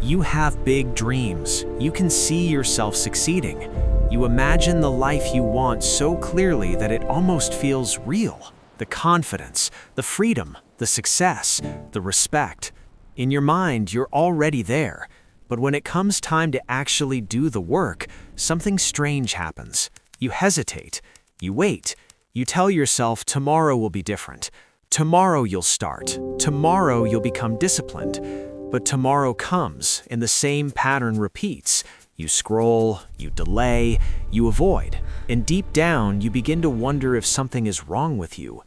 You have big dreams. You can see yourself succeeding. You imagine the life you want so clearly that it almost feels real. The confidence, the freedom, the success, the respect. In your mind, you're already there. But when it comes time to actually do the work, something strange happens. You hesitate. You wait. You tell yourself tomorrow will be different. Tomorrow you'll start. Tomorrow you'll become disciplined. But tomorrow comes, and the same pattern repeats. You scroll, you delay, you avoid, and deep down you begin to wonder if something is wrong with you.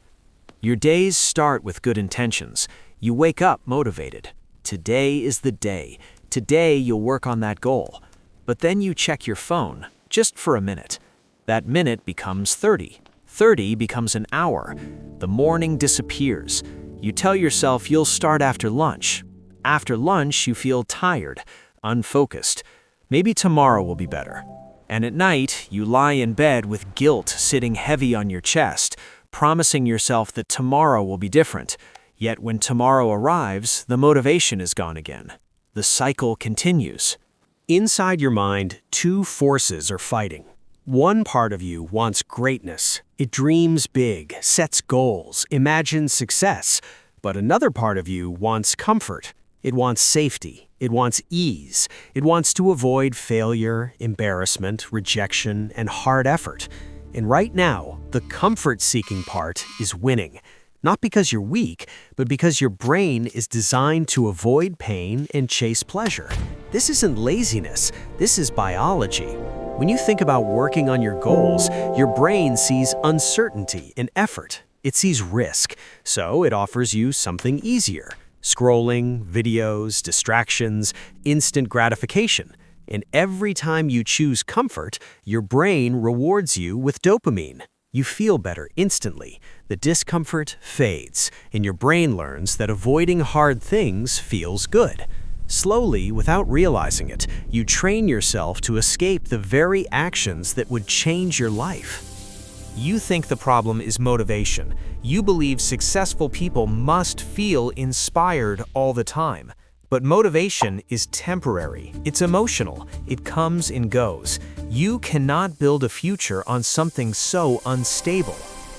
Your days start with good intentions. You wake up motivated. Today is the day. Today you'll work on that goal. But then you check your phone, just for a minute. That minute becomes 30. 30 becomes an hour. The morning disappears. You tell yourself you'll start after lunch. After lunch, you feel tired, unfocused. Maybe tomorrow will be better. And at night, you lie in bed with guilt sitting heavy on your chest, promising yourself that tomorrow will be different. Yet when tomorrow arrives, the motivation is gone again. The cycle continues. Inside your mind, two forces are fighting. One part of you wants greatness. It dreams big, sets goals, imagines success. But another part of you wants comfort. It wants safety. It wants ease. It wants to avoid failure, embarrassment, rejection, and hard effort. And right now, the comfort-seeking part is winning. Not because you're weak, but because your brain is designed to avoid pain and chase pleasure. This isn't laziness. This is biology. When you think about working on your goals, your brain sees uncertainty and effort. It sees risk, so it offers you something easier. Scrolling, videos, distractions, instant gratification. And every time you choose comfort, your brain rewards you with dopamine. You feel better instantly. The discomfort fades, and your brain learns that avoiding hard things feels good. Slowly, without realizing it, you train yourself to escape the very actions that would change your life. You think the problem is motivation. You believe successful people must feel inspired all the time. But motivation is temporary. It's emotional. It comes and goes. You cannot build a future on something so unstable.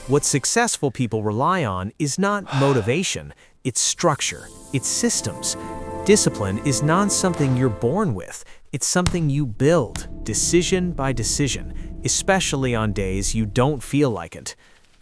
What successful people rely on is not motivation. It's structure. It's systems. Discipline is not something you're born with. It's something you build, decision by decision, especially on days you don't feel like it.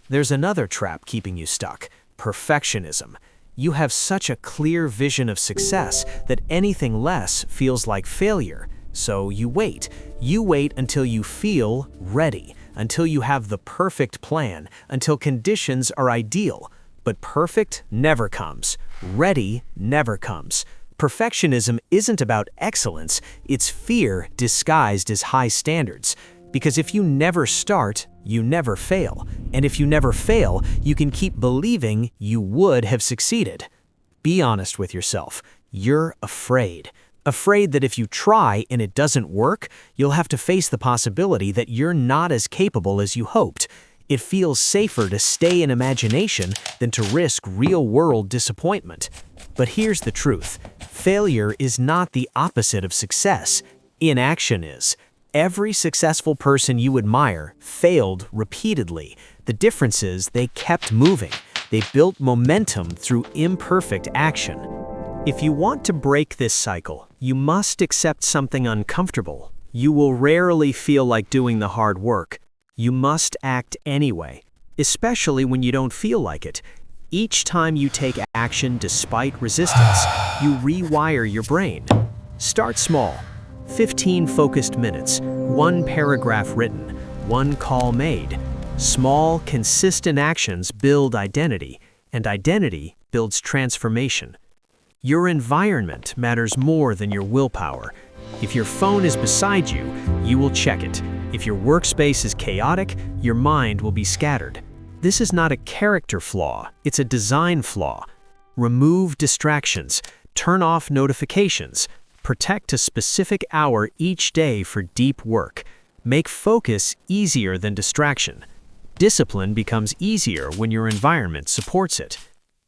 There's another trap keeping you stuck: perfectionism. You have such a clear vision of success that anything less feels like failure. So you wait. You wait until you feel ready, until you have the perfect plan, until conditions are ideal. But perfect never comes. Ready never comes. Perfectionism isn't about excellence, it's fear disguised as high standards. Because if you never start, you never fail. And if you never fail, you can keep believing you would have succeeded. Be honest with yourself. You're afraid. Afraid that if you try and it doesn't work, you'll have to face the possibility that you're not as capable as you hoped. It feels safer to stay in imagination than to risk real-world disappointment. But here's the truth. Failure is not the opposite of success. Inaction is. Every successful person you admire failed repeatedly. The difference is they kept moving. They built momentum through imperfect action. If you want to break this cycle, you must accept something uncomfortable. You will rarely feel like doing the hard work. You must act anyway, especially when you don't feel like it. Each time you take action despite resistance, you rewire your brain. Start small. 15 focused minutes, 1 paragraph written, 1 call made. Small, consistent actions build identity, and identity builds transformation. Your environment matters more than your willpower. If your phone is beside you, you will check it. If your workspace is chaotic, your mind will be scattered. This is not a character flaw, it's a design flaw. Remove distractions, turn off notifications, protect a specific hour each day for deep work. Make focus easier than distraction. Discipline becomes easier when your environment supports it.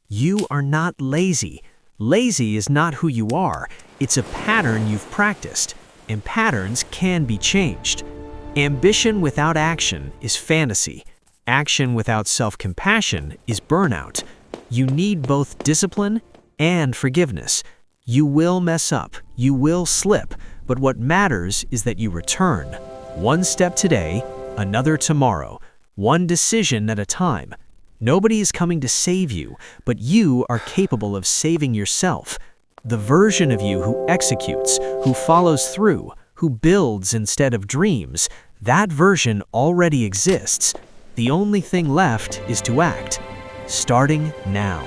You are not lazy. Lazy is not who you are, it's a pattern you've practiced, and patterns can be changed. Ambition without action is fantasy. Action without self-compassion is burnout. You need both discipline and forgiveness. You will mess up, you will slip, but what matters is that you return. One step today, another tomorrow, one decision at a time. Nobody is coming to save you, but you are capable of saving yourself. The version of you who executes, who follows through, who builds instead of dreams, that version already exists. The only thing left is to act, starting now.